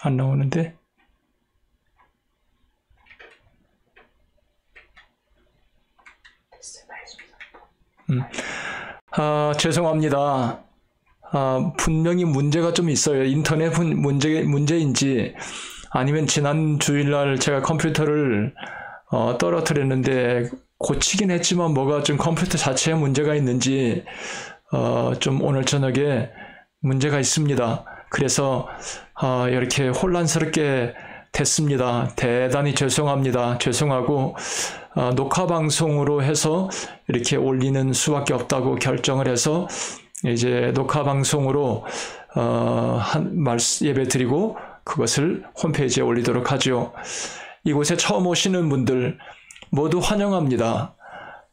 안 나오는데. 죄송합니다. 분명히 문제가 좀 있어요. 인터넷 문제인지 아니면 지난 주일날 제가 컴퓨터를 떨어뜨렸는데 고치긴 했지만 뭐가 좀 컴퓨터 자체에 문제가 있는지 좀 오늘 저녁에 문제가 있습니다. 그래서 이렇게 혼란스럽게 됐습니다. 대단히 죄송합니다. 죄송하고 녹화 방송으로 해서 이렇게 올리는 수밖에 없다고 결정을 해서 이제 녹화 방송으로 예배 드리고 그것을 홈페이지에 올리도록 하죠. 이곳에 처음 오시는 분들 모두 환영합니다.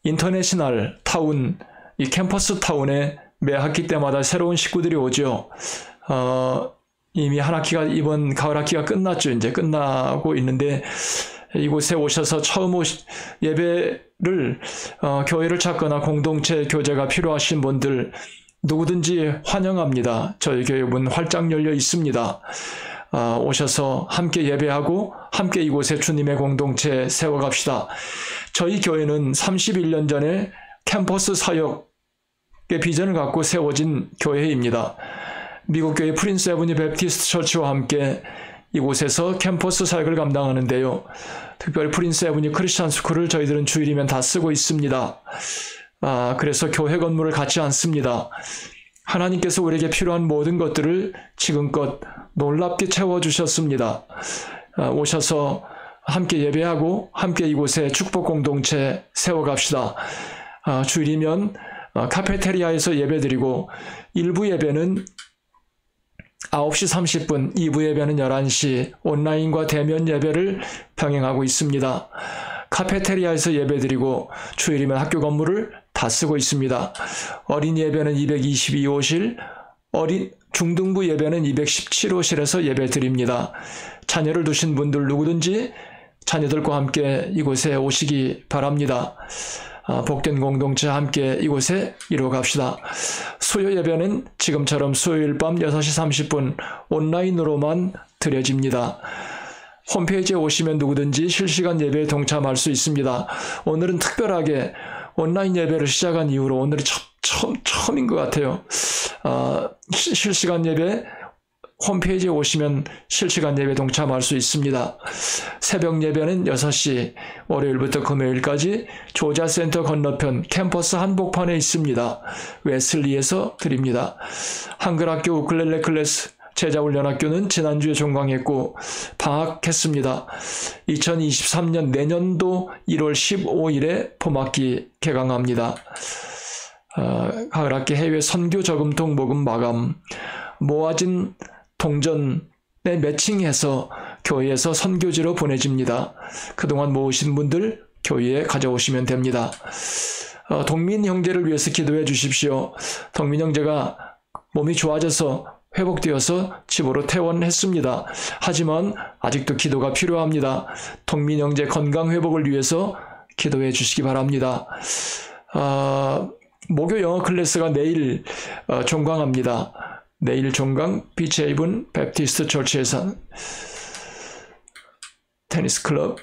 인터내셔널 타운, 이 캠퍼스 타운에 매 학기 때마다 새로운 식구들이 오죠. 이미 한 학기가 이번 가을 학기가 끝났죠. 이제 끝나고 있는데 이곳에 오셔서 처음 예배를 교회를 찾거나 공동체 교제가 필요하신 분들 누구든지 환영합니다. 저희 교회 문 활짝 열려 있습니다. 오셔서 함께 예배하고 함께 이곳에 주님의 공동체 세워갑시다. 저희 교회는 31년 전에 캠퍼스 사역의 비전을 갖고 세워진 교회입니다. 미국 교회 프린스 에브뉴 베프티스트 처치와 함께 이곳에서 캠퍼스 사역을 감당하는데요. 특별히 프린스 에브뉴 크리스찬 스쿨을 저희들은 주일이면 다 쓰고 있습니다. 그래서 교회 건물을 갖지 않습니다. 하나님께서 우리에게 필요한 모든 것들을 지금껏 놀랍게 채워주셨습니다. 오셔서 함께 예배하고 함께 이곳에 축복 공동체 세워갑시다. 주일이면 카페테리아에서 예배드리고 1부 예배는 9시 30분, 2부 예배는 11시 온라인과 대면 예배를 병행하고 있습니다. 카페테리아에서 예배드리고 주일이면 학교 건물을 다 쓰고 있습니다. 어린 예배는 222호실, 중등부 예배는 217호실에서 예배드립니다. 자녀를 두신 분들 누구든지 자녀들과 함께 이곳에 오시기 바랍니다. 복된 공동체 함께 이곳에 이루어갑시다. 수요 예배는 지금처럼 수요일 밤 6시 30분 온라인으로만 드려집니다. 홈페이지에 오시면 누구든지 실시간 예배에 동참할 수 있습니다. 오늘은 특별하게 온라인 예배를 시작한 이후로 오늘이 처음인 것 같아요. 실시간 예배 홈페이지에 오시면 실시간 예배 동참할 수 있습니다. 새벽 예배는 6시 월요일부터 금요일까지 조자센터 건너편 캠퍼스 한복판에 있습니다. 웨슬리에서 드립니다. 한글학교 우클렐레 클래스 제자훈련학교는 지난주에 종강했고 방학했습니다. 2023년 내년도 1월 15일에 봄학기 개강합니다. 가을학기 해외 선교 저금통 모금 마감, 모아진 동전에 매칭해서 교회에서 선교지로 보내집니다. 그동안 모으신 분들 교회에 가져오시면 됩니다. 동민 형제를 위해서 기도해 주십시오. 동민 형제가 몸이 좋아져서 회복되어서 집으로 퇴원했습니다. 하지만 아직도 기도가 필요합니다. 동민 형제 건강 회복을 위해서 기도해 주시기 바랍니다. 목요 영어 클래스가 내일 종강합니다. 내일 종강 비치헤이븐 베프티스트 처치에서 테니스 클럽.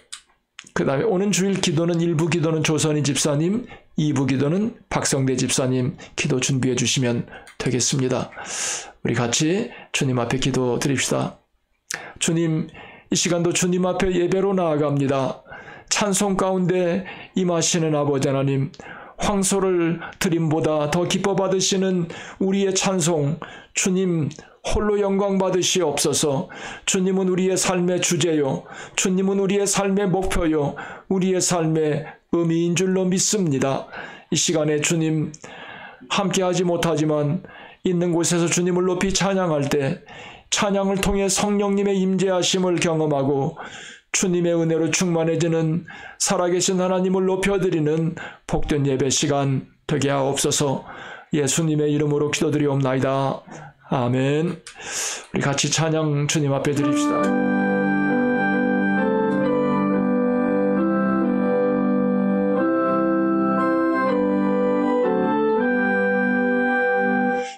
그 다음에 오는 주일 기도는 1부 기도는 조선희 집사님, 2부 기도는 박성대 집사님 기도 준비해 주시면 되겠습니다. 우리 같이 주님 앞에 기도 드립시다. 주님, 이 시간도 주님 앞에 예배로 나아갑니다. 찬송 가운데 임하시는 아버지 하나님, 황소를 드림보다 더 기뻐 받으시는 우리의 찬송, 주님 홀로 영광 받으시옵소서. 주님은 우리의 삶의 주제요, 주님은 우리의 삶의 목표요, 우리의 삶의 의미인 줄로 믿습니다. 이 시간에 주님 함께하지 못하지만 있는 곳에서 주님을 높이 찬양할 때 찬양을 통해 성령님의 임재하심을 경험하고 주님의 은혜로 충만해지는 살아계신 하나님을 높여드리는 복된 예배 시간 되게 하옵소서. 예수님의 이름으로 기도드리옵나이다. 아멘. 우리 같이 찬양 주님 앞에 드립시다.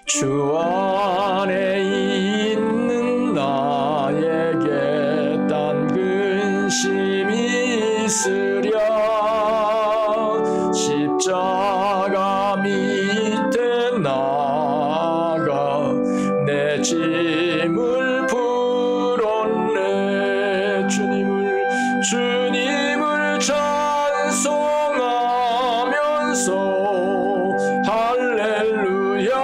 주 안에 있는 나에게 내 짐을 풀었네. 주님을 찬송하면서 할렐루야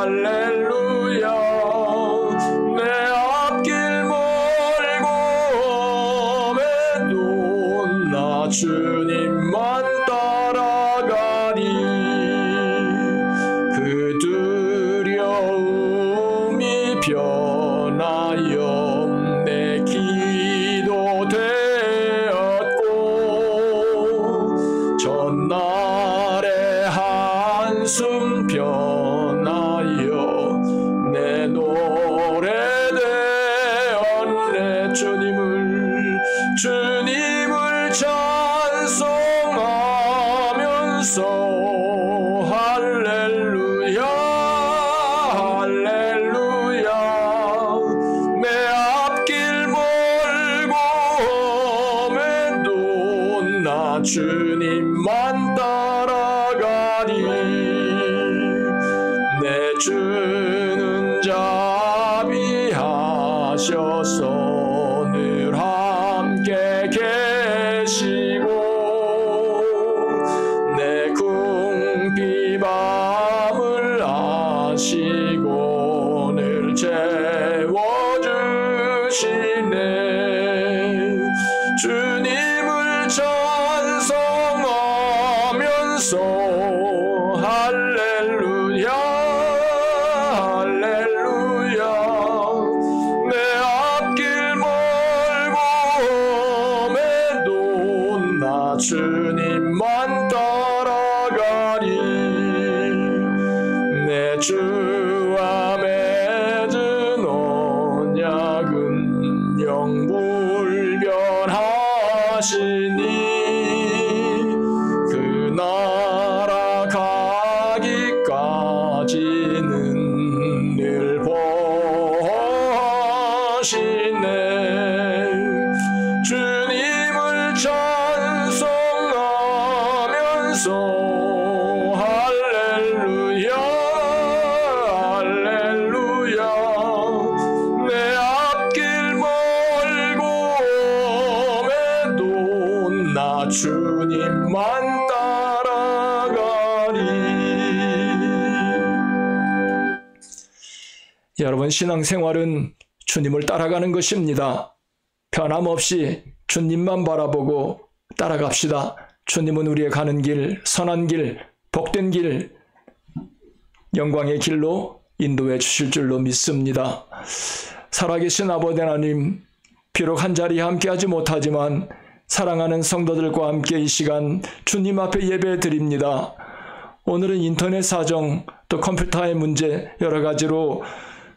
할렐루야. 내 앞길 멀고 험해도 나 주님만 따라가리. 그 두려움이 변하여 내 기도 되었고, 전날의 한숨 변하여 내 노래 되었네. 주님을 찬송하면서 할렐루야 할렐루야. 내 앞길 멀고 험해도 나 주님만 따라가리. 내 주는 자비하셔서 늘 함께 계시고, 내 궁핍함을 아시고 늘 채워주시네. 주님을 찬송하면서 할렐루야 할렐루야. 내 앞길 멀고 험해도 나 주님만 따라가리. 내 주와 맺은 언약은 영불변하시니, 그 나라 가기까지는 늘 보호하시네. 주님을 찬송하면서 할렐루야 할렐루야. 내 앞길 멀고 험해도 나 주님만 따라가리. 여러분, 신앙생활은 주님을 따라가는 것입니다. 변함없이 주님만 바라보고 따라갑시다. 주님은 우리의 가는 길, 선한 길, 복된 길, 영광의 길로 인도해 주실 줄로 믿습니다. 살아계신 아버지 하나님, 비록 한자리에 함께하지 못하지만 사랑하는 성도들과 함께 이 시간 주님 앞에 예배 드립니다. 오늘은 인터넷 사정, 또 컴퓨터의 문제 여러 가지로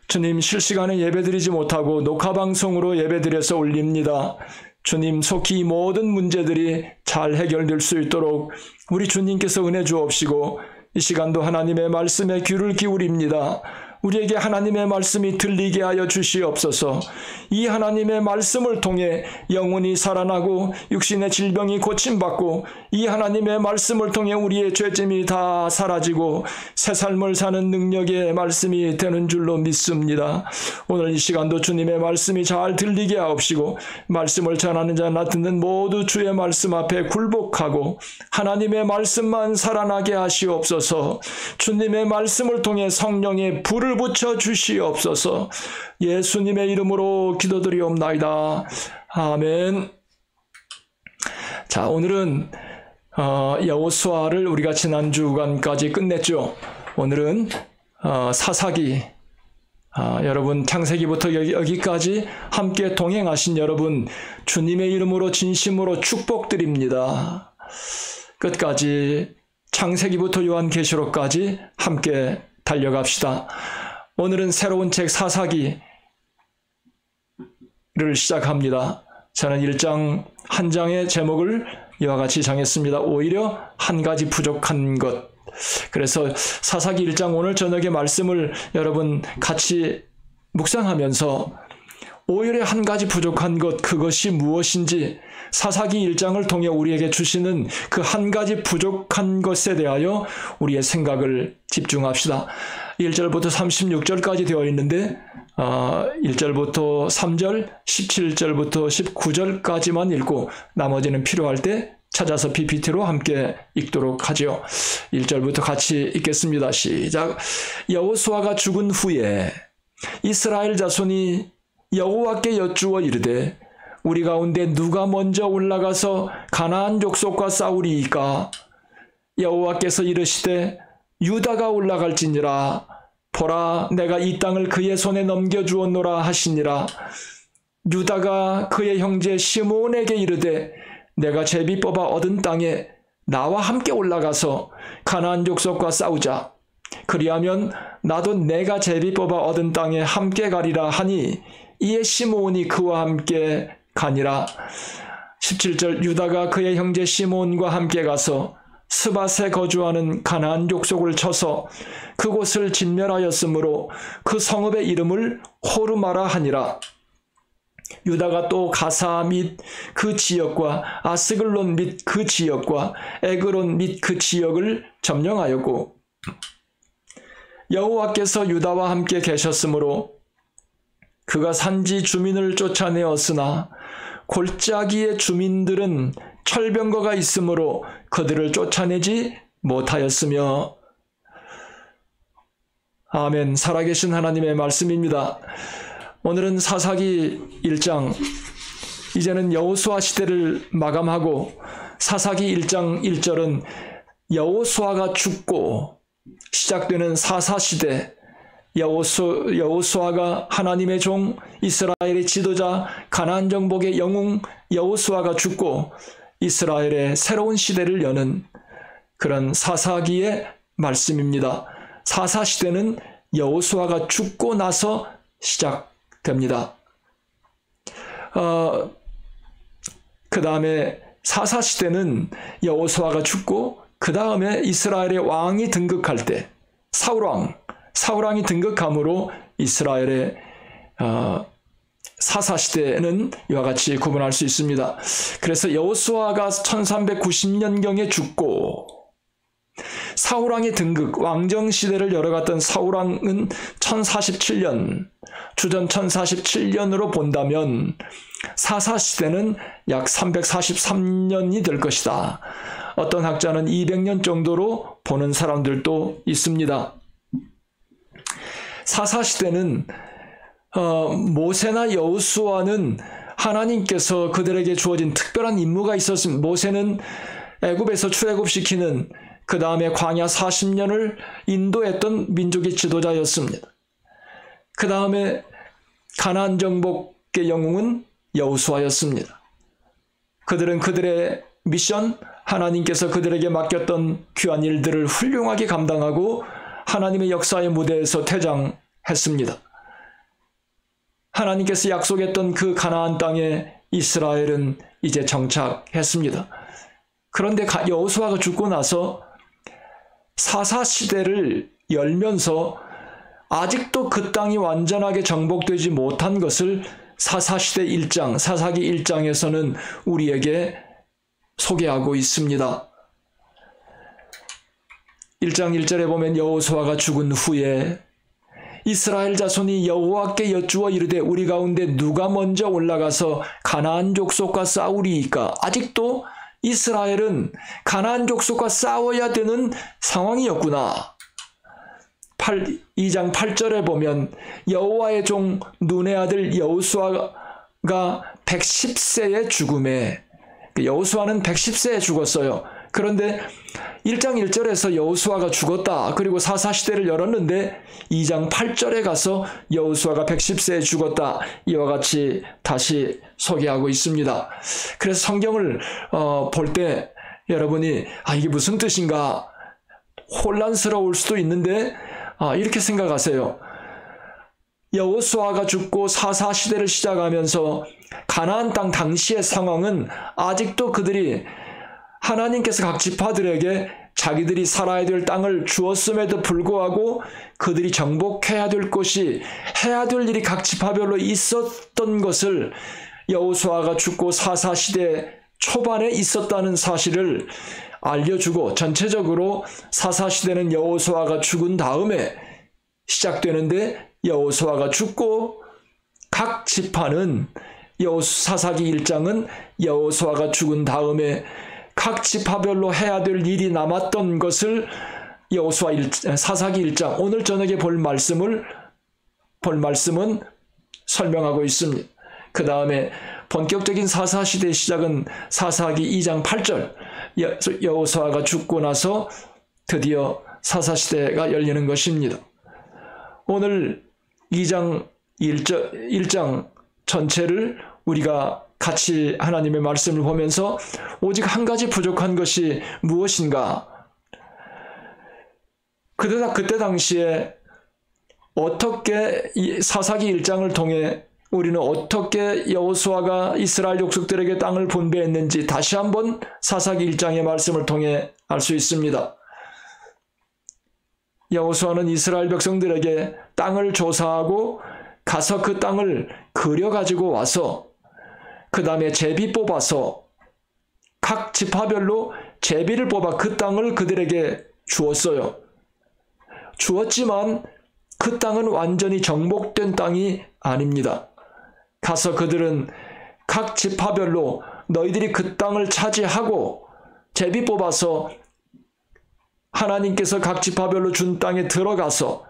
주님 실시간에 예배드리지 못하고 녹화방송으로 예배드려서 올립니다. 주님, 속히 이 모든 문제들이 잘 해결될 수 있도록 우리 주님께서 은혜 주옵시고, 이 시간도 하나님의 말씀에 귀를 기울입니다. 우리에게 하나님의 말씀이 들리게 하여 주시옵소서. 이 하나님의 말씀을 통해 영혼이 살아나고 육신의 질병이 고침받고, 이 하나님의 말씀을 통해 우리의 죄짐이 다 사라지고 새 삶을 사는 능력의 말씀이 되는 줄로 믿습니다. 오늘 이 시간도 주님의 말씀이 잘 들리게 하옵시고, 말씀을 전하는 자나 듣는 모두 주의 말씀 앞에 굴복하고 하나님의 말씀만 살아나게 하시옵소서. 주님의 말씀을 통해 성령의 불을 붙여 주시옵소서. 예수님의 이름으로 기도드리옵나이다. 아멘. 자, 오늘은 여호수아를 우리가 지난 주간까지 끝냈죠. 오늘은 사사기, 여러분 창세기부터 여기까지 함께 동행하신 여러분, 주님의 이름으로 진심으로 축복드립니다. 끝까지 창세기부터 요한계시록까지 함께 달려갑시다. 오늘은 새로운 책 사사기를 시작합니다. 저는 1장 한 장의 제목을 이와 같이 정했습니다. 오히려 한 가지 부족한 것. 그래서 사사기 1장 오늘 저녁에 말씀을 여러분 같이 묵상하면서 오히려 한 가지 부족한 것, 그것이 무엇인지 사사기 1장을 통해 우리에게 주시는 그 한 가지 부족한 것에 대하여 우리의 생각을 집중합시다. 1절부터 36절까지 되어 있는데 1절부터 3절, 17절부터 19절까지만 읽고 나머지는 필요할 때 찾아서 PPT로 함께 읽도록 하죠. 1절부터 같이 읽겠습니다. 시작. 여호수아가 죽은 후에 이스라엘 자손이 여호와께 여쭈어 이르되 우리 가운데 누가 먼저 올라가서 가나안 족속과 싸우리이까? 여호와께서 이르시되 유다가 올라갈지니라. 보라, 내가 이 땅을 그의 손에 넘겨주었노라 하시니라. 유다가 그의 형제 시므온에게 이르되 내가 제비 뽑아 얻은 땅에 나와 함께 올라가서 가나안 족속과 싸우자. 그리하면 나도 내가 제비 뽑아 얻은 땅에 함께 가리라 하니 이에 시므온이 그와 함께 가니라. 17절. 유다가 그의 형제 시므온과 함께 가서 스밧에 거주하는 가나안 족속을 쳐서 그곳을 진멸하였으므로 그 성읍의 이름을 호르마라 하니라. 유다가 또 가사 및 그 지역과 아스글론 및 그 지역과 에그론 및 그 지역을 점령하였고 여호와께서 유다와 함께 계셨으므로 그가 산지 주민을 쫓아내었으나 골짜기의 주민들은 철병거가 있으므로 그들을 쫓아내지 못하였으며. 아멘. 살아계신 하나님의 말씀입니다. 오늘은 사사기 1장, 이제는 여호수아 시대를 마감하고 사사기 1장 1절은 여호수아가 죽고 시작되는 사사시대, 여호수아가 하나님의 종, 이스라엘의 지도자, 가나안 정복의 영웅 여호수아가 죽고 이스라엘의 새로운 시대를 여는 그런 사사기의 말씀입니다. 사사시대는 여호수아가 죽고 나서 시작됩니다. 그 다음에 사사시대는 여호수아가 죽고 그 다음에 이스라엘의 왕이 등극할 때 사울왕이 등극함으로 이스라엘의 사사시대는 이와 같이 구분할 수 있습니다. 그래서 여호수아가 1390년경에 죽고 사울왕의 등극, 왕정시대를 열어갔던 사울왕은 1047년, 주전 1047년으로 본다면 사사시대는 약 343년이 될 것이다. 어떤 학자는 200년 정도로 보는 사람들도 있습니다. 사사시대는 모세나 여호수아는 하나님께서 그들에게 주어진 특별한 임무가 있었습니다. 모세는 애굽에서 출애굽시키는, 그 다음에 광야 40년을 인도했던 민족의 지도자였습니다. 그 다음에 가나안 정복의 영웅은 여호수아였습니다. 그들은 그들의 미션, 하나님께서 그들에게 맡겼던 귀한 일들을 훌륭하게 감당하고 하나님의 역사의 무대에서 퇴장했습니다. 하나님께서 약속했던 그 가나안 땅에 이스라엘은 이제 정착했습니다. 그런데 여호수아가 죽고 나서 사사시대를 열면서 아직도 그 땅이 완전하게 정복되지 못한 것을 사사시대 1장, 사사기 1장에서는 우리에게 소개하고 있습니다. 1장 1절에 보면 여호수아가 죽은 후에 이스라엘 자손이 여호와께 여쭈어 이르되 우리 가운데 누가 먼저 올라가서 가나안 족속과 싸우리이까? 아직도 이스라엘은 가나안 족속과 싸워야 되는 상황이었구나. 2장 8절에 보면 여호와의 종 눈의 아들 여호수아가 110세의 죽음에, 여호수아는 110세에 죽었어요. 그런데 1장 1절에서 여호수아가 죽었다. 그리고 사사시대를 열었는데 2장 8절에 가서 여호수아가 110세에 죽었다. 이와 같이 다시 소개하고 있습니다. 그래서 성경을 볼 때 여러분이 이게 무슨 뜻인가 혼란스러울 수도 있는데 이렇게 생각하세요. 여호수아가 죽고 사사시대를 시작하면서 가나안 땅 당시의 상황은 아직도 그들이 하나님께서 각 지파들에게 자기들이 살아야 될 땅을 주었음에도 불구하고 그들이 정복해야 될 것이, 해야 될 일이 각 지파별로 있었던 것을 여호수아가 죽고 사사시대 초반에 있었다는 사실을 알려주고, 전체적으로 사사시대는 여호수아가 죽은 다음에 시작되는데 여호수아가 죽고 각 지파는 사사기 1장은 여호수아가 죽은 다음에 각 지파별로 해야 될 일이 남았던 것을 사사기 1장 오늘 저녁에 볼 말씀은 설명하고 있습니다. 그 다음에 본격적인 사사시대의 시작은 사사기 2장 8절 여호수아가 죽고 나서 드디어 사사시대가 열리는 것입니다. 오늘 2장 1장 전체를 우리가 같이 하나님의 말씀을 보면서 오직 한 가지 부족한 것이 무엇인가? 그때 당시에 어떻게 사사기 1장을 통해 우리는 어떻게 여호수아가 이스라엘 족속들에게 땅을 분배했는지 다시 한번 사사기 1장의 말씀을 통해 알 수 있습니다. 여호수아는 이스라엘 백성들에게 땅을 조사하고 가서 그 땅을 그려가지고 와서 그 다음에 제비 뽑아서 각 지파별로 제비를 뽑아 그 땅을 그들에게 주었어요. 주었지만 그 땅은 완전히 정복된 땅이 아닙니다. 가서 그들은 각 지파별로 너희들이 그 땅을 차지하고 제비 뽑아서 하나님께서 각 지파별로 준 땅에 들어가서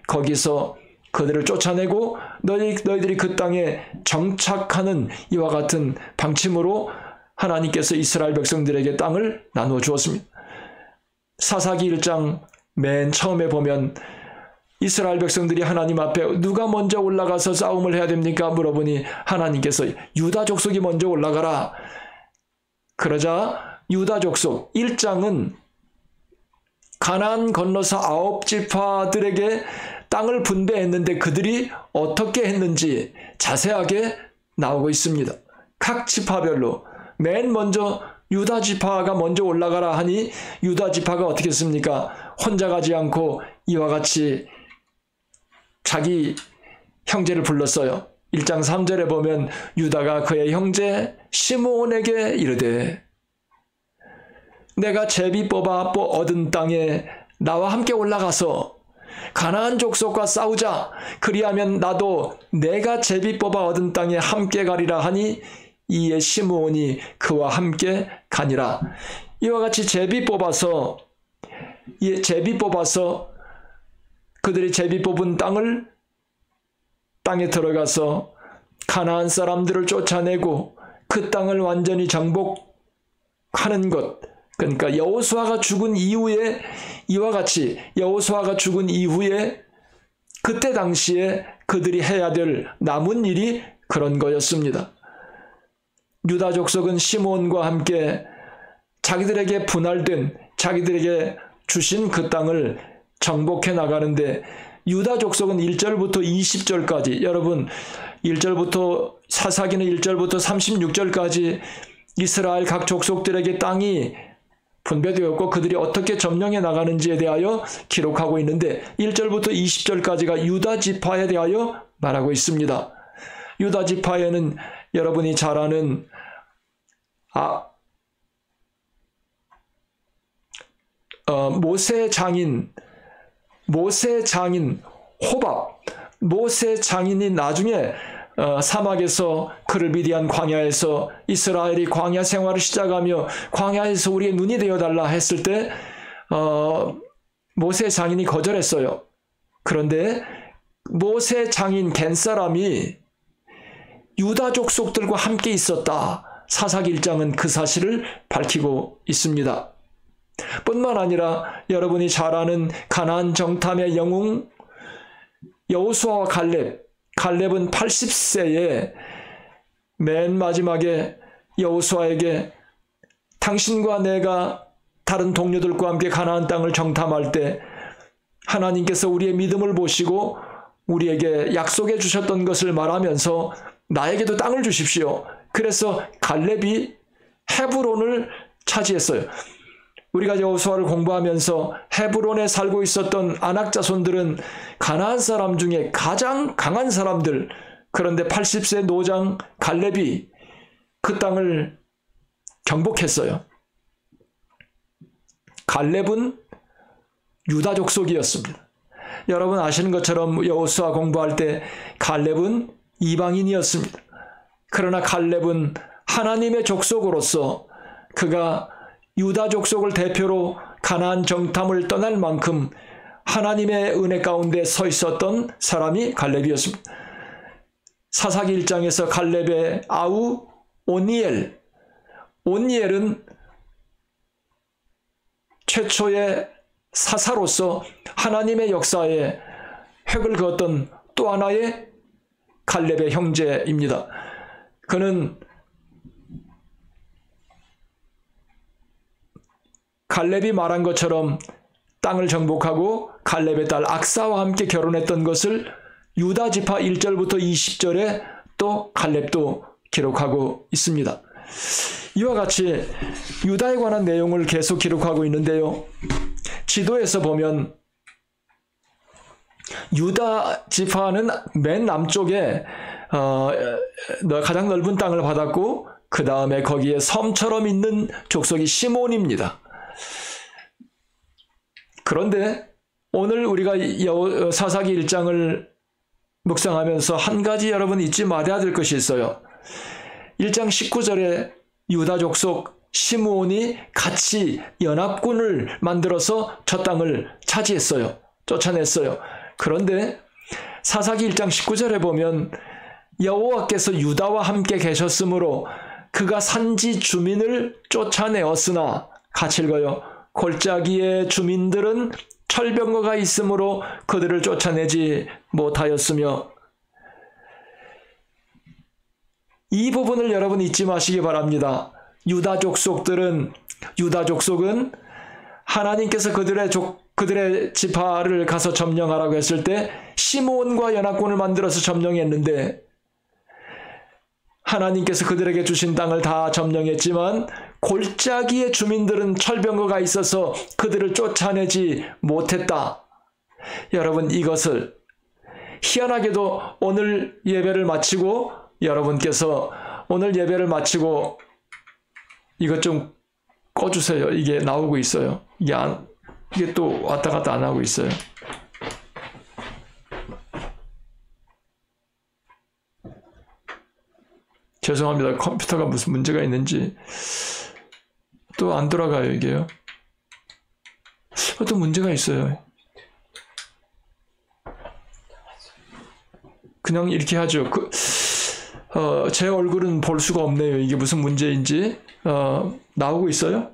거기서 그들을 쫓아내고 너희들이 그 땅에 정착하는 이와 같은 방침으로 하나님께서 이스라엘 백성들에게 땅을 나누어 주었습니다. 사사기 1장 맨 처음에 보면 이스라엘 백성들이 하나님 앞에 누가 먼저 올라가서 싸움을 해야 됩니까? 물어보니 하나님께서 유다 족속이 먼저 올라가라. 그러자 유다 족속 1장은 가나안 건너서 9지파들에게 땅을 분배했는데 그들이 어떻게 했는지 자세하게 나오고 있습니다. 각 지파별로 맨 먼저 유다 지파가 먼저 올라가라 하니 유다 지파가 어떻게 했습니까? 혼자 가지 않고 이와 같이 자기 형제를 불렀어요. 1장 3절에 보면 유다가 그의 형제 시므온에게 이르되 내가 제비 뽑아 얻은 땅에 나와 함께 올라가서 가나안 족속과 싸우자. 그리하면 나도 내가 제비 뽑아 얻은 땅에 함께 가리라 하니 이에 시므온이 그와 함께 가니라. 이와 같이 제비 뽑아서 그들이 제비 뽑은 땅에 들어가서 가나안 사람들을 쫓아내고 그 땅을 완전히 정복하는 것. 그러니까 여호수아가 죽은 이후에 이와 같이 여호수아가 죽은 이후에 그때 당시에 그들이 해야 될 남은 일이 그런 거였습니다. 유다 족속은 시므온과 함께 자기들에게 분할된 자기들에게 주신 그 땅을 정복해 나가는데 유다 족속은 1절부터 20절까지 여러분 1절부터 사사기는 1절부터 36절까지 이스라엘 각 족속들에게 땅이 분배되었고 그들이 어떻게 점령해 나가는지에 대하여 기록하고 있는데 1절부터 20절까지가 유다 지파에 대하여 말하고 있습니다. 유다 지파에는 여러분이 잘 아는 모세 장인 호밥, 모세 장인이 나중에 사막에서 그를 미디안 광야에서 이스라엘이 광야 생활을 시작하며 광야에서 우리의 눈이 되어달라 했을 때 모세 장인이 거절했어요. 그런데 모세 장인 겐 사람이 유다 족속들과 함께 있었다. 사사기 1장은 그 사실을 밝히고 있습니다. 뿐만 아니라 여러분이 잘 아는 가나안 정탐의 영웅 여호수아와 갈렙은 80세에 맨 마지막에 여호수아에게 당신과 내가 다른 동료들과 함께 가나안 땅을 정탐할 때 하나님께서 우리의 믿음을 보시고 우리에게 약속해 주셨던 것을 말하면서 나에게도 땅을 주십시오. 그래서 갈렙이 헤브론을 차지했어요. 우리가 여호수아를 공부하면서 헤브론에 살고 있었던 아낙 자손들은 가나안 사람 중에 가장 강한 사람들, 그런데 80세 노장 갈렙이 그 땅을 정복했어요. 갈렙은 유다 족속이었습니다. 여러분 아시는 것처럼 여호수아 공부할 때 갈렙은 이방인이었습니다. 그러나 갈렙은 하나님의 족속으로서 그가 유다 족속을 대표로 가나안 정탐을 떠날 만큼 하나님의 은혜 가운데 서 있었던 사람이 갈렙이었습니다. 사사기 1장에서 갈렙의 아우 온니엘은 최초의 사사로서 하나님의 역사에 획을 그었던 또 하나의 갈렙의 형제입니다. 그는 갈렙이 말한 것처럼 땅을 정복하고 갈렙의 딸 악사와 함께 결혼했던 것을 유다 지파 1절부터 20절에 또 갈렙도 기록하고 있습니다. 이와 같이 유다에 관한 내용을 계속 기록하고 있는데요. 지도에서 보면 유다 지파는 맨 남쪽에 가장 넓은 땅을 받았고 그 다음에 거기에 섬처럼 있는 족속이 시몬입니다. 그런데 오늘 우리가 사사기 1장을 묵상하면서 한 가지 여러분 잊지 말아야 될 것이 있어요. 1장 19절에 유다 족속 시므온이 같이 연합군을 만들어서 저 땅을 차지했어요. 쫓아냈어요. 그런데 사사기 1장 19절에 보면 여호와께서 유다와 함께 계셨으므로 그가 산지 주민을 쫓아내었으나 같이 읽어요. 골짜기의 주민들은 철병거가 있으므로 그들을 쫓아내지 못하였으며, 이 부분을 여러분 잊지 마시기 바랍니다. 유다 족속은 하나님께서 그들의 지파를 가서 점령하라고 했을 때 시므온과 연합군을 만들어서 점령했는데, 하나님께서 그들에게 주신 땅을 다 점령했지만 골짜기의 주민들은 철병거가 있어서 그들을 쫓아내지 못했다. 여러분, 이것을 희한하게도 오늘 예배를 마치고 여러분께서 오늘 예배를 마치고 이것 좀 꺼주세요. 이게 나오고 있어요. 이게 또 왔다 갔다 안 하고 있어요. 죄송합니다. 컴퓨터가 무슨 문제가 있는지 또 안 돌아가요, 이게요. 또 문제가 있어요. 그냥 이렇게 하죠. 제 얼굴은 볼 수가 없네요. 이게 무슨 문제인지. 나오고 있어요?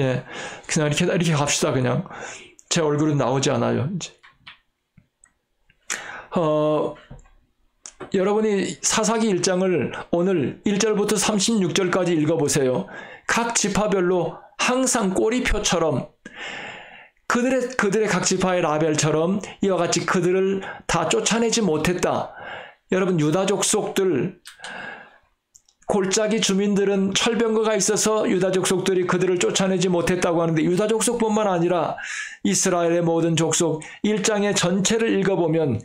예. 그냥 이렇게 갑시다, 그냥. 제 얼굴은 나오지 않아요, 이제. 여러분이 사사기 1장을 오늘 1절부터 36절까지 읽어보세요. 각 지파별로 항상 꼬리표처럼 그들의 각 지파의 라벨처럼 이와 같이 그들을 다 쫓아내지 못했다. 여러분, 유다 족속들, 골짜기 주민들은 철병거가 있어서 유다 족속들이 그들을 쫓아내지 못했다고 하는데, 유다 족속뿐만 아니라 이스라엘의 모든 족속 1장의 전체를 읽어보면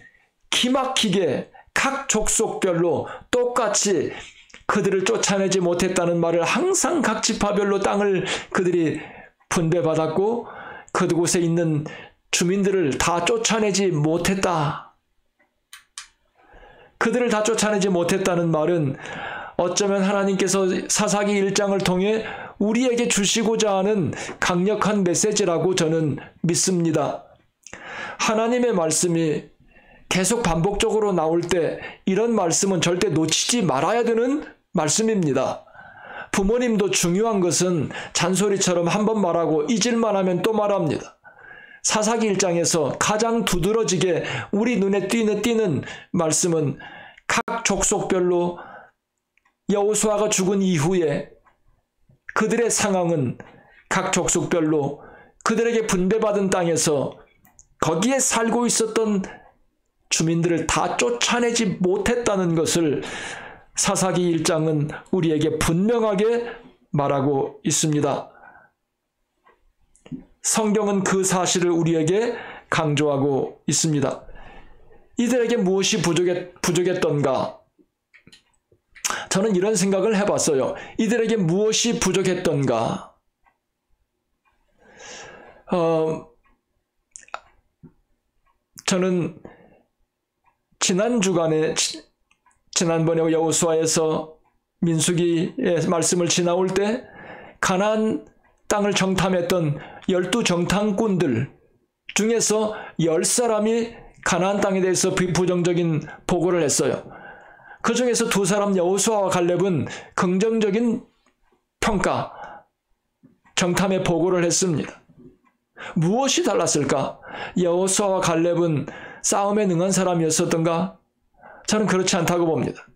기막히게 각 족속별로 똑같이 그들을 쫓아내지 못했다는 말을 항상 각 지파별로 땅을 그들이 분배받았고 그곳에 있는 주민들을 다 쫓아내지 못했다. 그들을 다 쫓아내지 못했다는 말은 어쩌면 하나님께서 사사기 1장을 통해 우리에게 주시고자 하는 강력한 메시지라고 저는 믿습니다. 하나님의 말씀이 계속 반복적으로 나올 때 이런 말씀은 절대 놓치지 말아야 되는 말씀입니다. 부모님도 중요한 것은 잔소리처럼 한 번 말하고 잊을만 하면 또 말합니다. 사사기 1장에서 가장 두드러지게 우리 눈에 띄는 말씀은 각 족속별로 여호수아가 죽은 이후에 그들의 상황은 각 족속별로 그들에게 분배받은 땅에서 거기에 살고 있었던 주민들을 다 쫓아내지 못했다는 것을 사사기 1장은 우리에게 분명하게 말하고 있습니다. 성경은 그 사실을 우리에게 강조하고 있습니다. 이들에게 무엇이 부족했던가? 저는 이런 생각을 해봤어요. 이들에게 무엇이 부족했던가? 저는 지난번에 여호수아에서 민수기의 말씀을 지나올 때 가나안 땅을 정탐했던 12 정탐꾼들 중에서 10사람이 가나안 땅에 대해서 부정적인 보고를 했어요. 그 중에서 2사람 여호수아와 갈렙은 긍정적인 평가, 정탐의 보고를 했습니다. 무엇이 달랐을까? 여호수아와 갈렙은 싸움에 능한 사람이었었던가? 저는 그렇지 않다고 봅니다.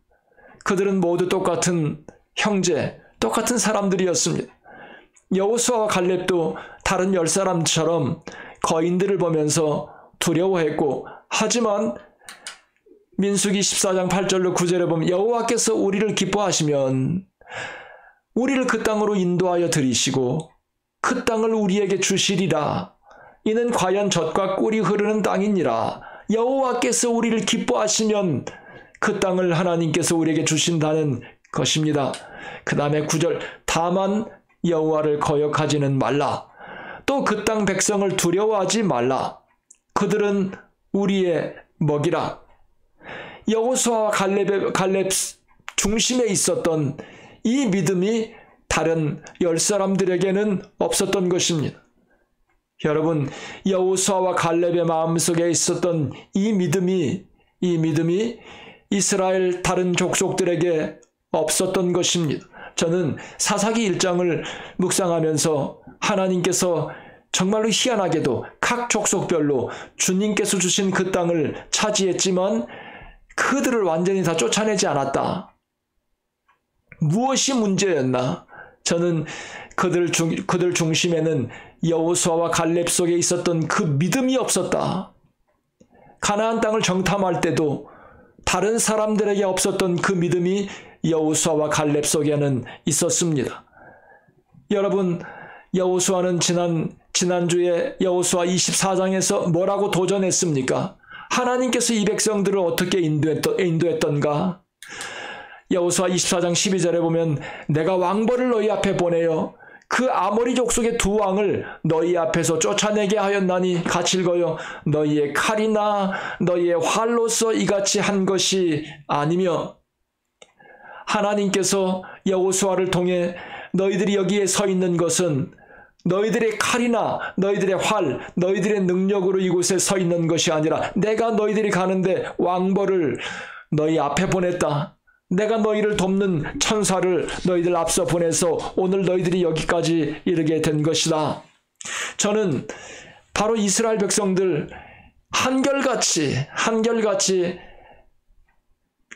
그들은 모두 똑같은 형제, 똑같은 사람들이었습니다. 여호수아와 갈렙도 다른 10사람처럼 거인들을 보면서 두려워했고, 하지만 민수기 14장 8절로 9절에 보면 여호와께서 우리를 기뻐하시면 우리를 그 땅으로 인도하여 들이시고 그 땅을 우리에게 주시리라. 이는 과연 젖과 꿀이 흐르는 땅이니라. 여호와께서 우리를 기뻐하시면 그 땅을 하나님께서 우리에게 주신다는 것입니다. 그 다음에 9절, 다만 여호와를 거역하지는 말라. 또 그 땅 백성을 두려워하지 말라. 그들은 우리의 먹이라. 여호수아와 갈렙 중심에 있었던 이 믿음이 다른 10사람들에게는 없었던 것입니다. 여러분, 여호수아와 갈렙의 마음속에 있었던 이 믿음이 이스라엘 다른 족속들에게 없었던 것입니다. 저는 사사기 1장을 묵상하면서 하나님께서 정말로 희한하게도 각 족속별로 주님께서 주신 그 땅을 차지했지만 그들을 완전히 다 쫓아내지 않았다. 무엇이 문제였나? 저는 그들 중심에는 여호수아와 갈렙 속에 있었던 그 믿음이 없었다. 가나안 땅을 정탐할 때도 다른 사람들에게 없었던 그 믿음이 여호수아와 갈렙 속에는 있었습니다. 여러분, 여호수아는 지난주에 여호수아 24장에서 뭐라고 도전했습니까? 하나님께서 이 백성들을 어떻게 인도했던가? 여호수아 24장 12절에 보면 내가 왕벌을 너희 앞에 보내어 그 아모리 족속의 2 왕을 너희 앞에서 쫓아내게 하였나니, 같이 읽어요. 너희의 칼이나 너희의 활로서 이같이 한 것이 아니며, 하나님께서 여호수아를 통해 너희들이 여기에 서 있는 것은 너희들의 칼이나 너희들의 활, 너희들의 능력으로 이곳에 서 있는 것이 아니라 내가 너희들이 가는데 왕벌을 너희 앞에 보냈다. 내가 너희를 돕는 천사를 너희들 앞서 보내서 오늘 너희들이 여기까지 이르게 된 것이다. 저는 바로 이스라엘 백성들 한결같이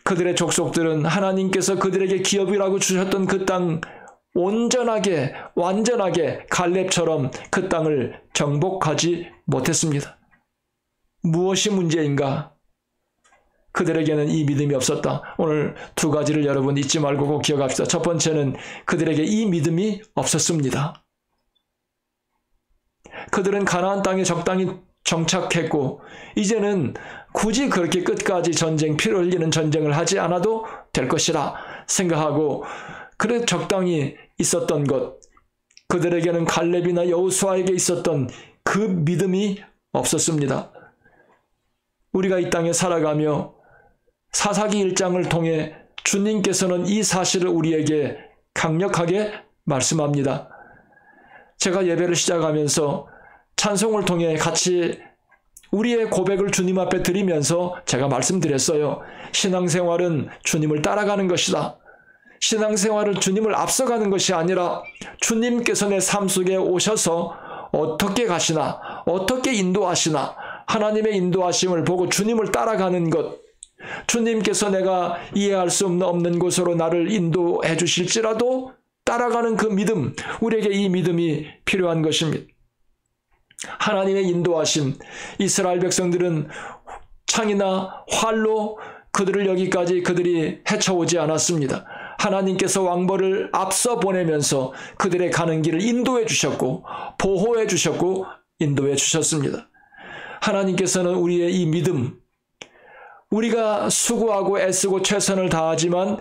그들의 족속들은 하나님께서 그들에게 기업이라고 주셨던 그 땅 완전하게 갈렙처럼 그 땅을 정복하지 못했습니다. 무엇이 문제인가? 그들에게는 이 믿음이 없었다. 오늘 2가지를 여러분 잊지 말고 꼭 기억합시다. 첫 번째는 그들에게 이 믿음이 없었습니다. 그들은 가나안 땅에 적당히 정착했고 이제는 굳이 그렇게 끝까지 피를 흘리는 전쟁을 하지 않아도 될 것이라 생각하고 그래 적당히 있었던 것, 그들에게는 갈렙이나 여호수아에게 있었던 그 믿음이 없었습니다. 우리가 이 땅에 살아가며 사사기 1장을 통해 주님께서는 이 사실을 우리에게 강력하게 말씀합니다. 제가 예배를 시작하면서 찬송을 통해 같이 우리의 고백을 주님 앞에 드리면서 제가 말씀드렸어요. 신앙생활은 주님을 따라가는 것이다. 신앙생활은 주님을 앞서가는 것이 아니라 주님께서 내 삶 속에 오셔서 어떻게 가시나, 어떻게 인도하시나, 하나님의 인도하심을 보고 주님을 따라가는 것, 주님께서 내가 이해할 수 없는 곳으로 나를 인도해 주실지라도 따라가는 그 믿음, 우리에게 이 믿음이 필요한 것입니다. 하나님의 인도하심, 이스라엘 백성들은 창이나 활로 그들을 여기까지 그들이 헤쳐오지 않았습니다. 하나님께서 왕벌을 앞서 보내면서 그들의 가는 길을 인도해 주셨고 보호해 주셨고 인도해 주셨습니다. 하나님께서는 우리의 이 믿음, 우리가 수고하고 애쓰고 최선을 다하지만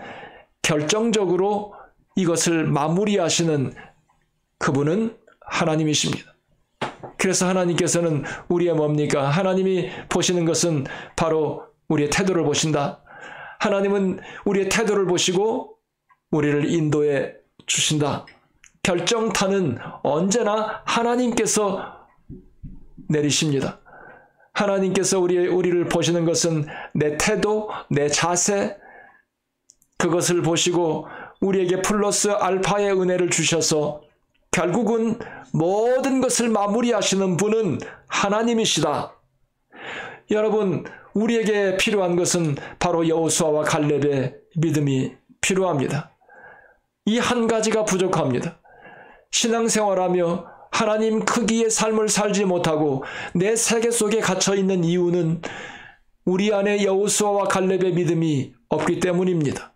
결정적으로 이것을 마무리하시는 그분은 하나님이십니다. 그래서 하나님께서는 우리의 뭡니까? 하나님이 보시는 것은 바로 우리의 태도를 보신다. 하나님은 우리의 태도를 보시고 우리를 인도해 주신다. 결정타는 언제나 하나님께서 내리십니다. 하나님께서 우리를 보시는 것은 내 태도, 내 자세, 그것을 보시고 우리에게 플러스 알파의 은혜를 주셔서 결국은 모든 것을 마무리하시는 분은 하나님이시다. 여러분, 우리에게 필요한 것은 바로 여호수아와 갈렙의 믿음이 필요합니다. 이 한 가지가 부족합니다. 신앙생활하며 하나님 크기의 삶을 살지 못하고 내 세계 속에 갇혀 있는 이유는 우리 안에 여호수아와 갈렙의 믿음이 없기 때문입니다.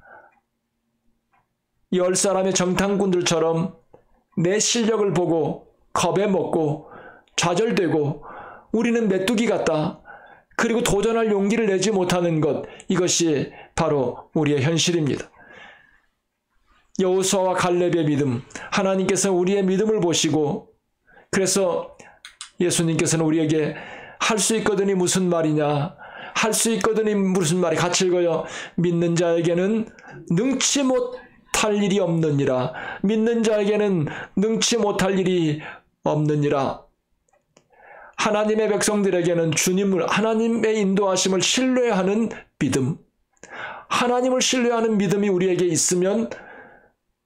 10사람의 정탐꾼들처럼 내 실력을 보고 겁에 먹고 좌절되고 우리는 메뚜기 같다. 그리고 도전할 용기를 내지 못하는 것, 이것이 바로 우리의 현실입니다. 여호수아와 갈렙의 믿음, 하나님께서 우리의 믿음을 보시고 그래서 예수님께서는 우리에게 할 수 있거든이 무슨 말이냐, 할 수 있거든이 무슨 말이, 같이 읽어요. 믿는 자에게는 능치 못할 일이 없느니라. 믿는 자에게는 능치 못할 일이 없느니라. 하나님의 백성들에게는 주님을, 하나님의 인도하심을 신뢰하는 믿음, 하나님을 신뢰하는 믿음이 우리에게 있으면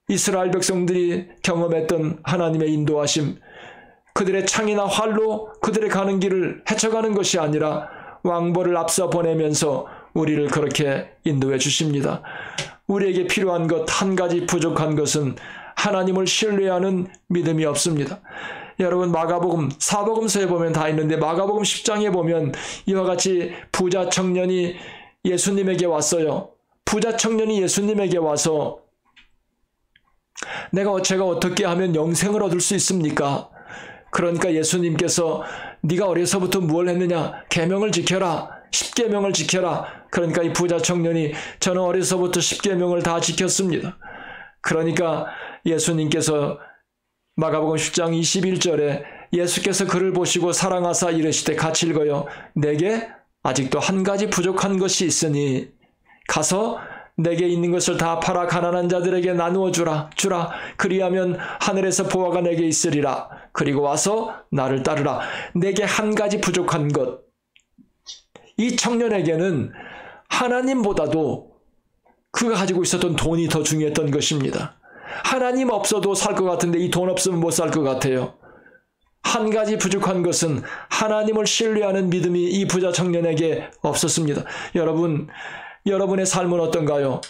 이스라엘 백성들이 경험했던 하나님의 인도하심, 그들의 창이나 활로 그들의 가는 길을 헤쳐가는 것이 아니라 왕보를 앞서 보내면서 우리를 그렇게 인도해 주십니다. 우리에게 필요한 것 한 가지 부족한 것은 하나님을 신뢰하는 믿음이 없습니다. 여러분, 마가복음, 사복음서에 보면 다 있는데 마가복음 10장에 보면 이와 같이 부자 청년이 예수님에게 왔어요. 부자 청년이 예수님에게 와서 제가 어떻게 하면 영생을 얻을 수 있습니까? 그러니까 예수님께서 네가 어려서부터 무엇을 했느냐? 계명을 지켜라. 10계명을 지켜라. 그러니까 이 부자 청년이 저는 어려서부터 10계명을 다 지켰습니다. 그러니까 예수님께서 마가복음 10장 21절에 예수께서 그를 보시고 사랑하사 이르시되, 같이 읽어요. 내게 아직도 한 가지 부족한 것이 있으니 가서 내게 있는 것을 다 팔아 가난한 자들에게 나누어 주라. 그리하면 하늘에서 보화가 내게 있으리라. 그리고 와서 나를 따르라. 내게 한 가지 부족한 것. 이 청년에게는 하나님보다도 그가 가지고 있었던 돈이 더 중요했던 것입니다. 하나님 없어도 살 것 같은데 이 돈 없으면 못 살 것 같아요. 한 가지 부족한 것은 하나님을 신뢰하는 믿음이 이 부자 청년에게 없었습니다. 여러분의 삶은 어떤가요?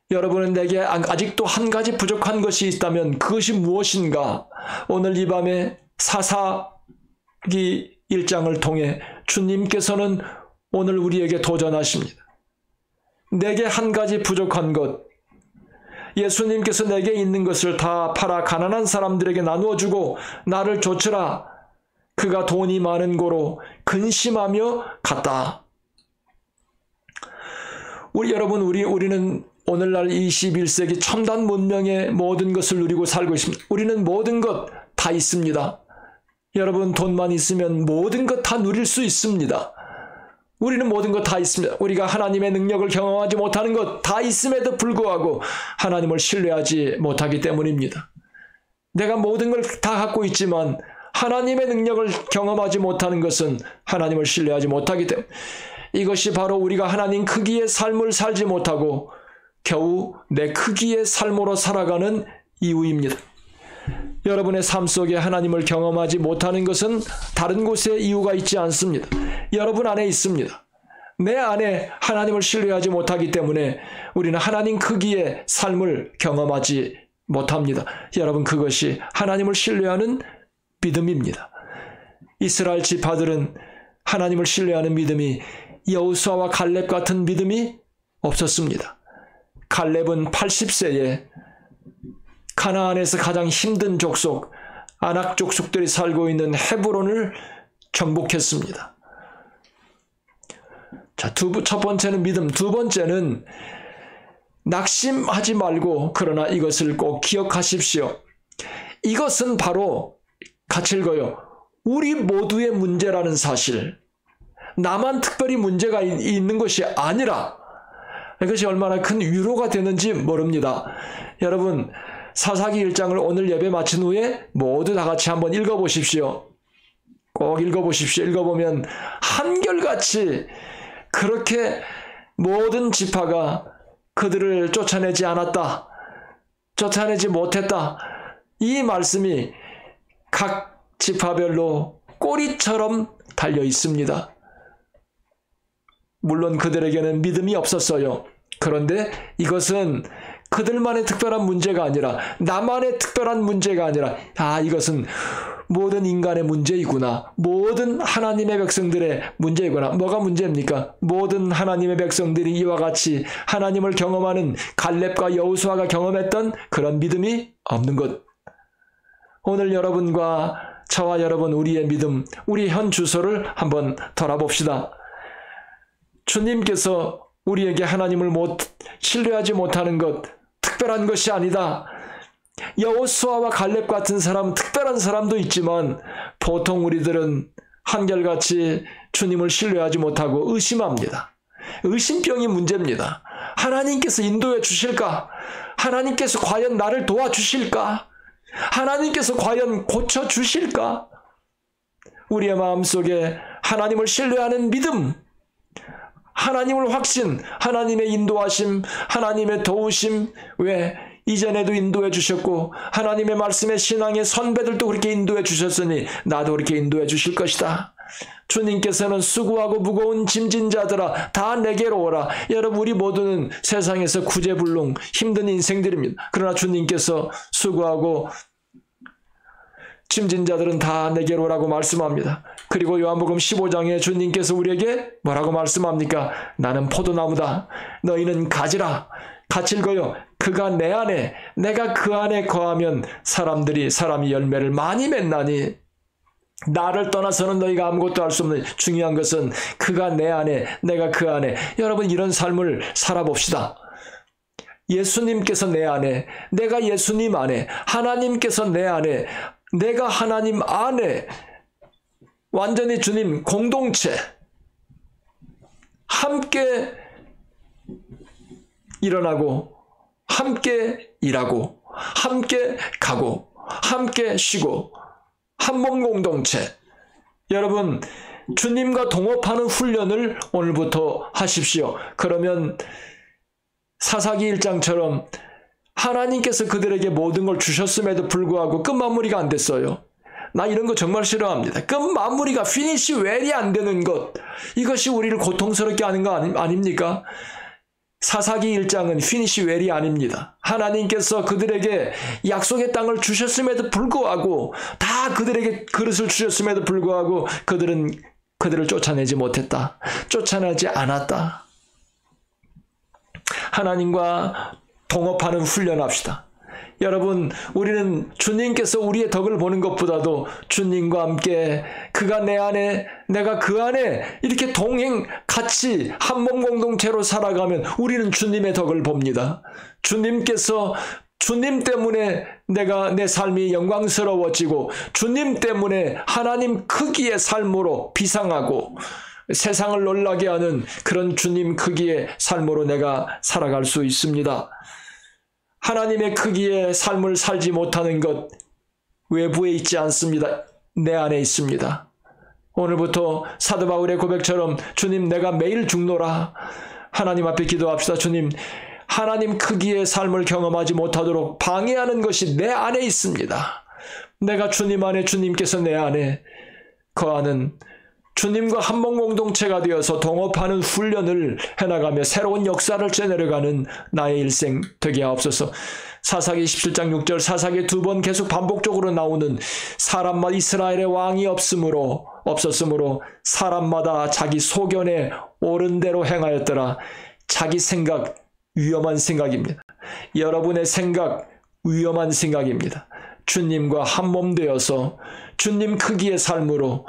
여러분은 내게 아직도 한 가지 부족한 것이 있다면 그것이 무엇인가? 오늘 이 밤에 사사기 1장을 통해 주님께서는 오늘 우리에게 도전하십니다. 내게 한 가지 부족한 것, 예수님께서 내게 있는 것을 다 팔아 가난한 사람들에게 나누어 주고 나를 좇으라. 그가 돈이 많은 고로 근심하며 갔다. 우리는 오늘날 21세기 첨단 문명의 모든 것을 누리고 살고 있습니다. 우리는 모든 것 다 있습니다. 여러분, 돈만 있으면 모든 것 다 누릴 수 있습니다. 우리는 모든 것 다 있습니다. 우리가 하나님의 능력을 경험하지 못하는 것 다 있음에도 불구하고 하나님을 신뢰하지 못하기 때문입니다. 내가 모든 걸 다 갖고 있지만 하나님의 능력을 경험하지 못하는 것은 하나님을 신뢰하지 못하기 때문에, 이것이 바로 우리가 하나님 크기의 삶을 살지 못하고 겨우 내 크기의 삶으로 살아가는 이유입니다. 여러분의 삶 속에 하나님을 경험하지 못하는 것은 다른 곳에 이유가 있지 않습니다. 여러분 안에 있습니다. 내 안에 하나님을 신뢰하지 못하기 때문에 우리는 하나님 크기의 삶을 경험하지 못합니다. 여러분, 그것이 하나님을 신뢰하는 믿음입니다. 이스라엘 지파들은 하나님을 신뢰하는 믿음이 여호수아와 갈렙 같은 믿음이 없었습니다. 갈렙은 80세에 가나안에서 가장 힘든 족속, 아낙 족속들이 살고 있는 헤브론을 정복했습니다. 자, 첫 번째는 믿음, 두 번째는 낙심하지 말고, 그러나 이것을 꼭 기억하십시오. 이것은 바로, 같이 읽어요. 우리 모두의 문제라는 사실, 나만 특별히 문제가 있는 것이 아니라 이것이 얼마나 큰 위로가 되는지 모릅니다. 여러분, 사사기 1장을 오늘 예배 마친 후에 모두 다 같이 한번 읽어보십시오. 꼭 읽어보십시오. 읽어보면 한결같이 그렇게 모든 지파가 그들을 쫓아내지 않았다, 쫓아내지 못했다, 이 말씀이 각 지파별로 꼬리처럼 달려 있습니다. 물론 그들에게는 믿음이 없었어요. 그런데 이것은 그들만의 특별한 문제가 아니라, 나만의 특별한 문제가 아니라, 이것은 모든 인간의 문제이구나. 모든 하나님의 백성들의 문제이구나. 뭐가 문제입니까? 모든 하나님의 백성들이 이와 같이 하나님을 경험하는 갈렙과 여호수아가 경험했던 그런 믿음이 없는 것. 오늘 여러분과 저와 여러분, 우리의 믿음, 우리 현 주소를 한번 돌아봅시다. 주님께서 우리에게 하나님을 신뢰하지 못하는 것, 특별한 것이 아니다. 여호수아와 갈렙 같은 사람, 특별한 사람도 있지만 보통 우리들은 한결같이 주님을 신뢰하지 못하고 의심합니다. 의심병이 문제입니다. 하나님께서 인도해 주실까? 하나님께서 과연 나를 도와주실까? 하나님께서 과연 고쳐주실까? 우리의 마음속에 하나님을 신뢰하는 믿음, 하나님을 확신, 하나님의 인도하심, 하나님의 도우심, 왜 이전에도 인도해 주셨고 하나님의 말씀에 신앙의 선배들도 그렇게 인도해 주셨으니 나도 그렇게 인도해 주실 것이다. 주님께서는 수고하고 무거운 짐진 자들아 다 내게로 오라. 여러분, 우리 모두는 세상에서 구제불능 힘든 인생들입니다. 그러나 주님께서 수고하고 짐진 자들은 다 내게로 오라고 말씀합니다. 그리고 요한복음 15장에 주님께서 우리에게 뭐라고 말씀합니까? 나는 포도나무다. 너희는 가지라. 같이 읽어요. 그가 내 안에, 내가 그 안에 거하면 사람이 열매를 많이 맺나니 나를 떠나서는 너희가 아무것도 할 수 없는, 중요한 것은 그가 내 안에, 내가 그 안에. 여러분, 이런 삶을 살아봅시다. 예수님께서 내 안에, 내가 예수님 안에, 하나님께서 내 안에, 내가 하나님 안에, 완전히 주님 공동체, 함께 일어나고, 함께 일하고, 함께 가고, 함께 쉬고, 한몸 공동체. 여러분, 주님과 동업하는 훈련을 오늘부터 하십시오. 그러면 사사기 1장처럼 하나님께서 그들에게 모든 걸 주셨음에도 불구하고 끝마무리가 안 됐어요. 나 이런 거 정말 싫어합니다. 끝마무리가 피니시 웰이 안 되는 것, 이것이 우리를 고통스럽게 하는 거 아닙니까? 사사기 1장은 피니시 웰이 아닙니다. 하나님께서 그들에게 약속의 땅을 주셨음에도 불구하고, 다 그들에게 그릇을 주셨음에도 불구하고 그들은 그들을 쫓아내지 못했다. 쫓아내지 않았다. 하나님과 동업하는 훈련합시다. 여러분, 우리는 주님께서 우리의 덕을 보는 것보다도 주님과 함께 그가 내 안에, 내가 그 안에 이렇게 같이 한몸 공동체로 살아가면 우리는 주님의 덕을 봅니다. 주님께서, 주님 때문에 내 삶이 영광스러워지고, 주님 때문에 하나님 크기의 삶으로 비상하고 세상을 놀라게 하는 그런 주님 크기의 삶으로 내가 살아갈 수 있습니다. 하나님의 크기의 삶을 살지 못하는 것, 외부에 있지 않습니다. 내 안에 있습니다. 오늘부터 사도 바울의 고백처럼 주님, 내가 매일 죽노라. 하나님 앞에 기도합시다. 주님, 하나님 크기의 삶을 경험하지 못하도록 방해하는 것이 내 안에 있습니다. 내가 주님 안에, 주님께서 내 안에 거하는 주님과 한몸 공동체가 되어서 동업하는 훈련을 해나가며 새로운 역사를 째내려가는 나의 일생 되게 하옵소서. 사사기 17장 6절, 사사기 2번 계속 반복적으로 나오는 사람마다 이스라엘의 왕이 없었으므로 사람마다 자기 소견에 옳은 대로 행하였더라. 자기 생각, 위험한 생각입니다. 여러분의 생각, 위험한 생각입니다. 주님과 한몸 되어서 주님 크기의 삶으로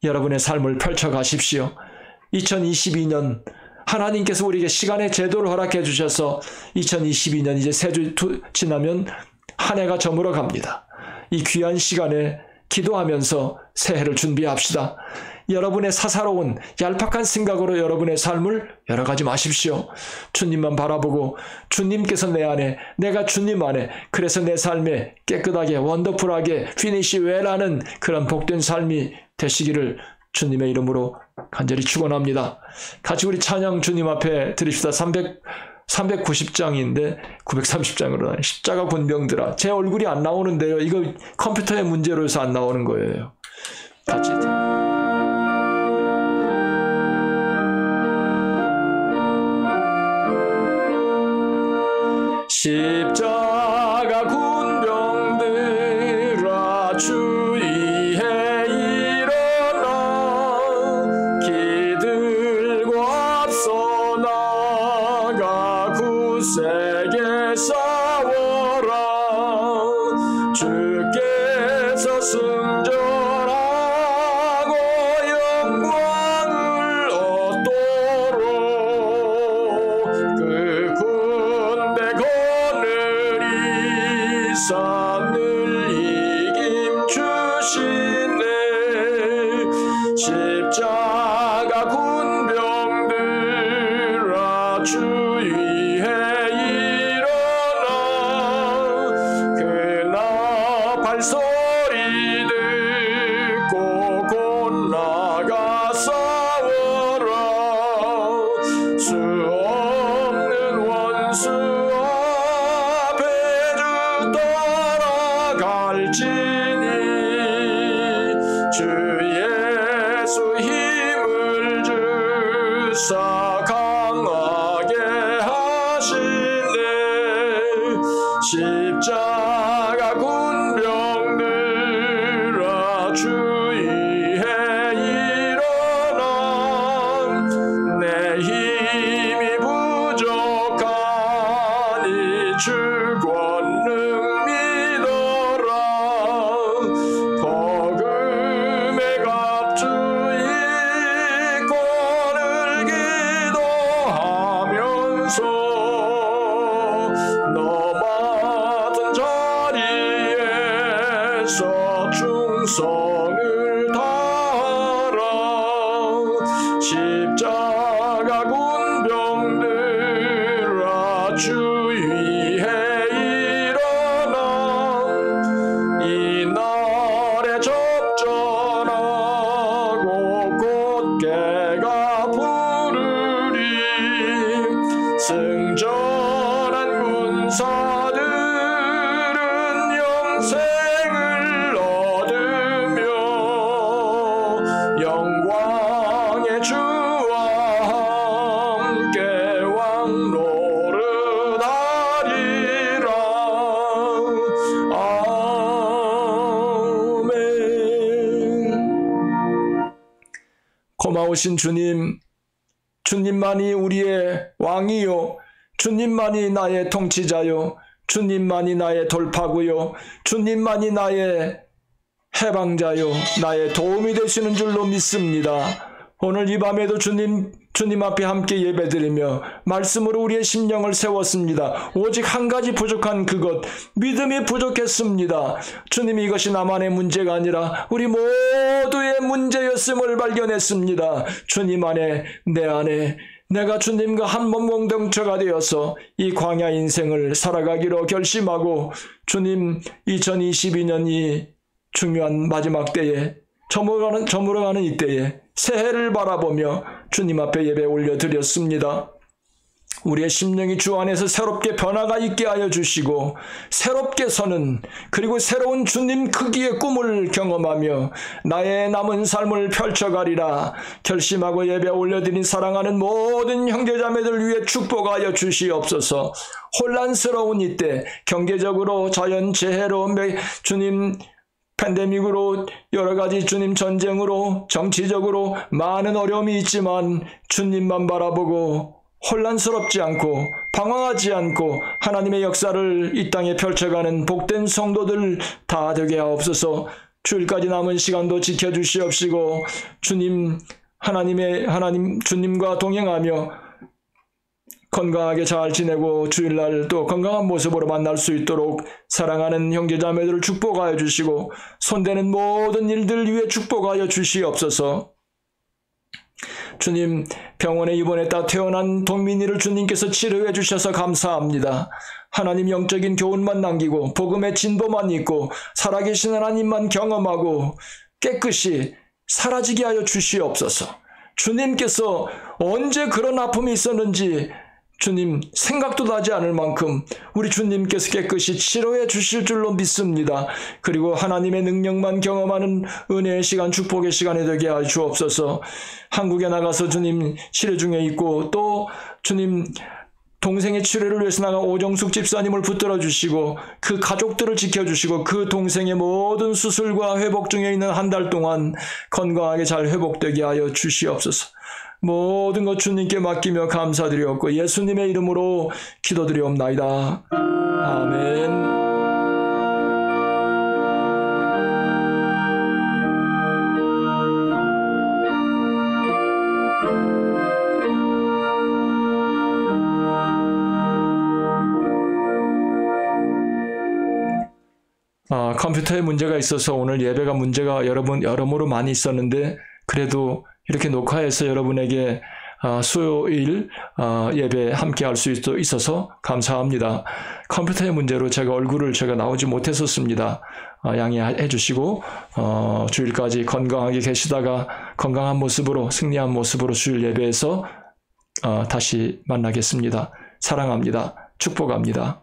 여러분의 삶을 펼쳐가십시오. 2022년 하나님께서 우리에게 시간의 제도를 허락해 주셔서 2022년 이제 3주 지나면 한 해가 저물어 갑니다. 이 귀한 시간에 기도하면서 새해를 준비합시다. 여러분의 사사로운 얄팍한 생각으로 여러분의 삶을 열어가지 마십시오. 주님만 바라보고 주님께서 내 안에, 내가 주님 안에, 그래서 내 삶에 깨끗하게 원더풀하게 피니시 웰하는 그런 복된 삶이 되시기를 주님의 이름으로 간절히 축원합니다. 같이 우리 찬양 주님 앞에 드립시다. 390장인데 930장으로 십자가 군병들아. 제 얼굴이 안 나오는데요. 이거 컴퓨터의 문제로 해서 안 나오는 거예요. 같이 십자가 군병들아 주의해 일어나 기들고 앞서 나가 굳세게 싸워라 주께서 승전하고 영광을 얻도록 그 군대 산을 이김 주시네 십자가 군병들아 주의해 일어나 그나 발소리 듣고 곧 나가 싸워라 수 없는 원수 갈지니 주 예수 힘을 주사 강하게 하시네 십자가 군병들아 주의해 일어나 내 힘이 부족하니 주 권능 충성을 다하라 십자가 군병들아 주의해 일어나 이날에 접전하고 곧개가 부르리 승전한 군사들은 영생을 얻으며 영광의 주와 함께 왕노릇하리라. 아멘. 고마우신 주님, 주님만이 우리의 왕이요, 주님만이 나의 통치자요, 주님만이 나의 돌파구요, 주님만이 나의 해방자요, 나의 도움이 되시는 줄로 믿습니다. 오늘 이 밤에도 주님 앞에 함께 예배드리며 말씀으로 우리의 심령을 세웠습니다. 오직 한 가지 부족한 그것, 믿음이 부족했습니다. 주님이 이것이 나만의 문제가 아니라 우리 모두의 문제였음을 발견했습니다. 주님 안에, 내 안에 내가 주님과 한 몸 공동체가 되어서 이 광야 인생을 살아가기로 결심하고 주님 2022년 이 중요한 마지막 때에 저물어가는 이때에 새해를 바라보며 주님 앞에 예배 올려드렸습니다. 우리의 심령이 주 안에서 새롭게 변화가 있게 하여 주시고 새롭게 서는, 그리고 새로운 주님 크기의 꿈을 경험하며 나의 남은 삶을 펼쳐가리라 결심하고 예배 올려드린 사랑하는 모든 형제자매들 위해 축복하여 주시옵소서. 혼란스러운 이때 경제적으로 자연재해로 주님 팬데믹으로 여러가지 주님 전쟁으로 정치적으로 많은 어려움이 있지만 주님만 바라보고 혼란스럽지 않고 방황하지 않고 하나님의 역사를 이 땅에 펼쳐가는 복된 성도들 다 되게 하옵소서. 주일까지 남은 시간도 지켜주시옵시고 주님 주님과 동행하며 건강하게 잘 지내고 주일날 또 건강한 모습으로 만날 수 있도록 사랑하는 형제자매들을 축복하여 주시고 손대는 모든 일들 위해 축복하여 주시옵소서. 주님, 병원에 입원했다 퇴원한 동민이를 주님께서 치료해 주셔서 감사합니다. 하나님 영적인 교훈만 남기고 복음의 진보만 있고 살아계신 하나님만 경험하고 깨끗이 사라지게 하여 주시옵소서. 주님께서 언제 그런 아픔이 있었는지 주님 생각도 나지 않을 만큼 우리 주님께서 깨끗이 치료해 주실 줄로 믿습니다. 그리고 하나님의 능력만 경험하는 은혜의 시간, 축복의 시간이 되게 하여 주옵소서. 한국에 나가서 주님 치료 중에 있고 또 주님 동생의 치료를 위해서 나간 오정숙 집사님을 붙들어 주시고 그 가족들을 지켜주시고 그 동생의 모든 수술과 회복 중에 있는 한 달 동안 건강하게 잘 회복되게 하여 주시옵소서. 모든 것 주님께 맡기며 감사드리옵고 예수님의 이름으로 기도드리옵나이다. 아멘. 컴퓨터에 문제가 있어서 오늘 예배가 문제가 여러모로 많이 있었는데 그래도 이렇게 녹화해서 여러분에게 수요일 예배 함께 할 수 있어서 감사합니다. 컴퓨터의 문제로 얼굴을 나오지 못했었습니다. 양해해 주시고 주일까지 건강하게 계시다가 건강한 모습으로 승리한 모습으로 주일 예배에서 다시 만나겠습니다. 사랑합니다. 축복합니다.